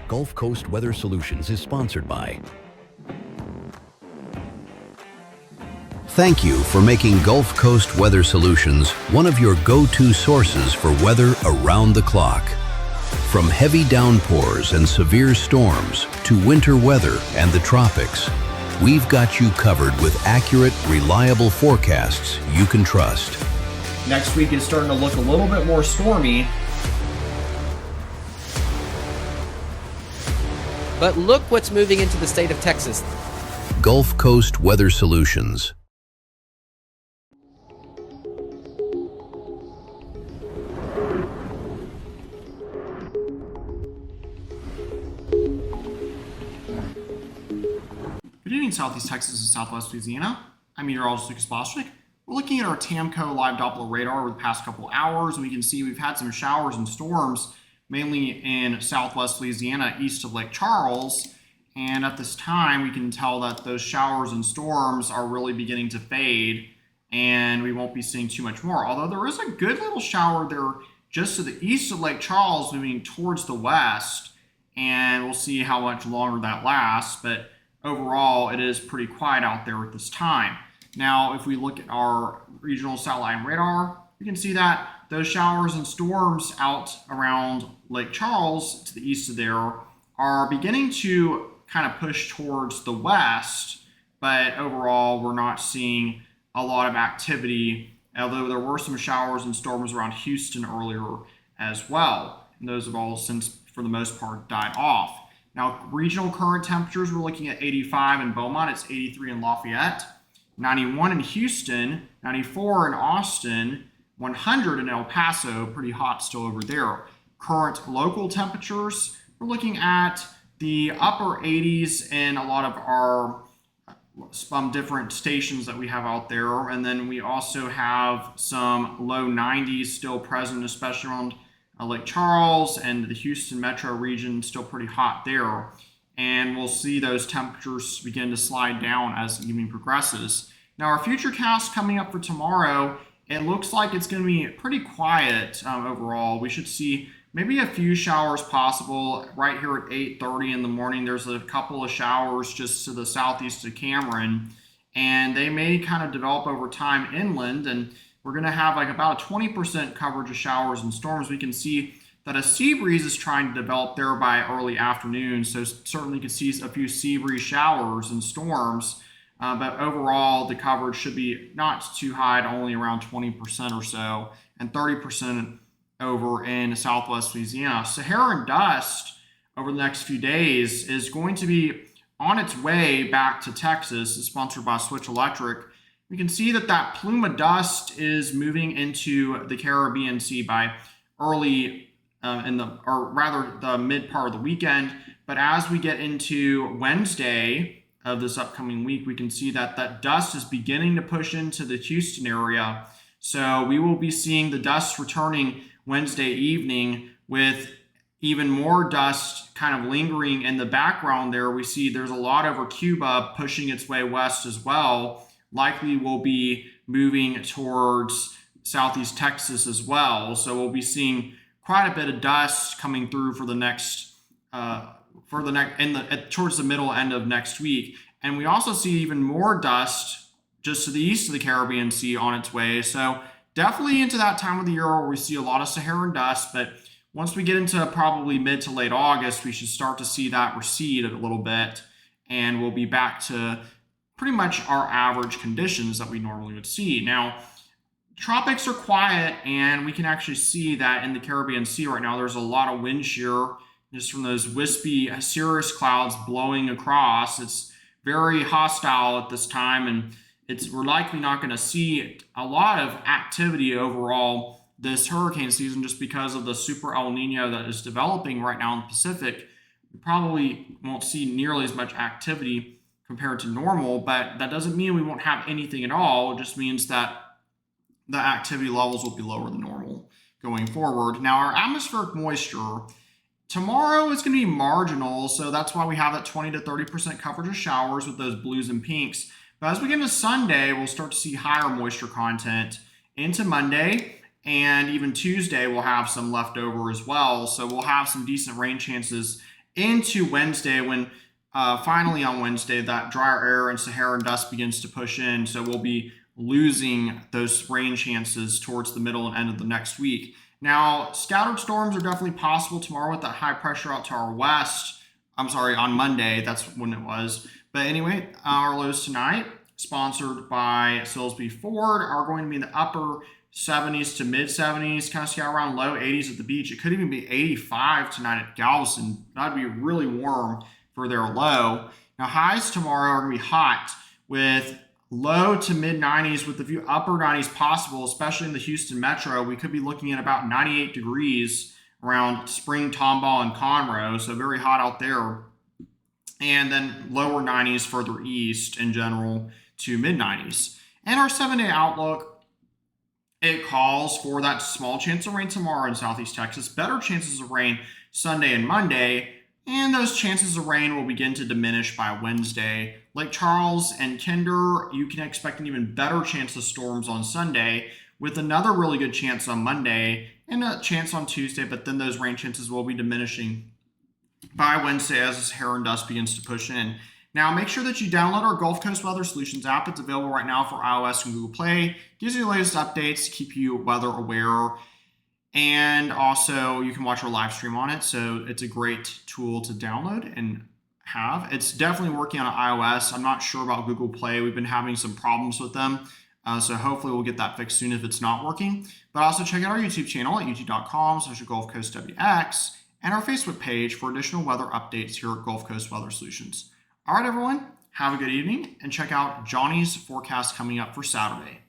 Gulf Coast Weather Solutions is sponsored by. Thank you for making Gulf Coast Weather Solutions one of your go-to sources for weather around the clock. From heavy downpours and severe storms to winter weather and the tropics, we've got you covered with accurate, reliable forecasts you can trust. Next week is starting to look a little bit more stormy. But look what's moving into the state of Texas. Gulf Coast Weather Solutions. Good evening, Southeast Texas and Southwest Louisiana. I'm meteorologist Lucas Bostwick. We're looking at our TAMCO live Doppler radar over the past couple hours, and we can see we've had some showers and storms, mainly in Southwest Louisiana, east of Lake Charles. And at this time, we can tell that those showers and storms are really beginning to fade, and we won't be seeing too much more. Although there is a good little shower there just to the east of Lake Charles, moving towards the west, and we'll see how much longer that lasts. But overall, it is pretty quiet out there at this time. Now, if we look at our regional satellite radar, you can see that those showers and storms out around Lake Charles to the east of there are beginning to kind of push towards the west, but overall, we're not seeing a lot of activity, although there were some showers and storms around Houston earlier as well. And those have all since, for the most part, died off. Now, regional current temperatures, we're looking at 85 in Beaumont, it's 83 in Lafayette, 91 in Houston, 94 in Austin, 100 in El Paso, pretty hot still over there. Current local temperatures, we're looking at the upper 80s in a lot of our different stations that we have out there. And then we also have some low 90s still present, especially around Lake Charles and the Houston metro region, still pretty hot there. And we'll see those temperatures begin to slide down as the evening progresses. Now, our future cast coming up for tomorrow, it looks like it's going to be pretty quiet overall. We should see maybe a few showers possible right here at 8:30 in the morning. There's a couple of showers just to the southeast of Cameron, and they may kind of develop over time inland, and we're going to have like about a 20% coverage of showers and storms. We can see that a sea breeze is trying to develop there by early afternoon, so certainly you can see a few sea breeze showers and storms, but overall the coverage should be not too high, only around 20% or so, and 30% over in Southwest Louisiana. Saharan dust over the next few days is going to be on its way back to Texas. It's sponsored by Switch Electric. We can see that that plume of dust is moving into the Caribbean Sea by early the mid part of the weekend. But as we get into Wednesday of this upcoming week, we can see that that dust is beginning to push into the Houston area. So we will be seeing the dust returning Wednesday evening with even more dust kind of lingering in the background there. We see there's a lot over Cuba pushing its way west as well. Likely will be moving towards southeast Texas as well. So we'll be seeing quite a bit of dust coming through for the next towards the middle end of next week. And we also see even more dust just to the east of the Caribbean Sea on its way. So definitely into that time of the year where we see a lot of Saharan dust, but once we get into probably mid to late August, we should start to see that recede a little bit, and we'll be back to pretty much our average conditions that we normally would see. Now, tropics are quiet, and we can actually see that in the Caribbean Sea right now, there's a lot of wind shear just from those wispy cirrus clouds blowing across. It's very hostile at this time, and we're likely not going to see a lot of activity overall this hurricane season just because of the super El Nino that is developing right now in the Pacific. We probably won't see nearly as much activity compared to normal, but that doesn't mean we won't have anything at all. It just means that the activity levels will be lower than normal going forward. Now, our atmospheric moisture tomorrow is going to be marginal, so that's why we have that 20 to 30% coverage of showers with those blues and pinks. But as we get into Sunday, we'll start to see higher moisture content into Monday, and even Tuesday we'll have some left over as well. So we'll have some decent rain chances into Wednesday when finally on Wednesday that drier air and Saharan dust begins to push in. So we'll be losing those rain chances towards the middle and end of the next week. Now, scattered storms are definitely possible tomorrow with that high pressure out to our west. I'm sorry, on Monday, that's when it was. But anyway, our lows tonight, sponsored by Silsby Ford, are going to be in the upper 70s to mid 70s, kind of scout around low 80s at the beach. It could even be 85 tonight at Galveston. That'd be really warm for their low. Now, highs tomorrow are going to be hot with low to mid 90s with a few upper 90s possible, especially in the Houston metro. We could be looking at about 98 degrees around Spring, Tomball, and Conroe, so very hot out there. And then lower 90s further east in general to mid 90s. And our 7-day outlook, it calls for that small chance of rain tomorrow in southeast Texas, better chances of rain Sunday and Monday, and those chances of rain will begin to diminish by Wednesday. Lake Charles and Kinder, you can expect an even better chance of storms on Sunday, with another really good chance on Monday and a chance on Tuesday, but then those rain chances will be diminishing by Wednesday as the Saharan dust begins to push in. Now, make sure that you download our Gulf Coast Weather Solutions app. It's available right now for iOS and Google Play. Gives you the latest updates to keep you weather aware. And also, you can watch our live stream on it. So it's a great tool to download and have. It's definitely working on iOS. I'm not sure about Google Play. We've been having some problems with them. So hopefully we'll get that fixed soon if it's not working. But also check out our YouTube channel at youtube.com/Gulf Coast WX and our Facebook page for additional weather updates here at Gulf Coast Weather Solutions. All right, everyone, have a good evening and check out Johnny's forecast coming up for Saturday.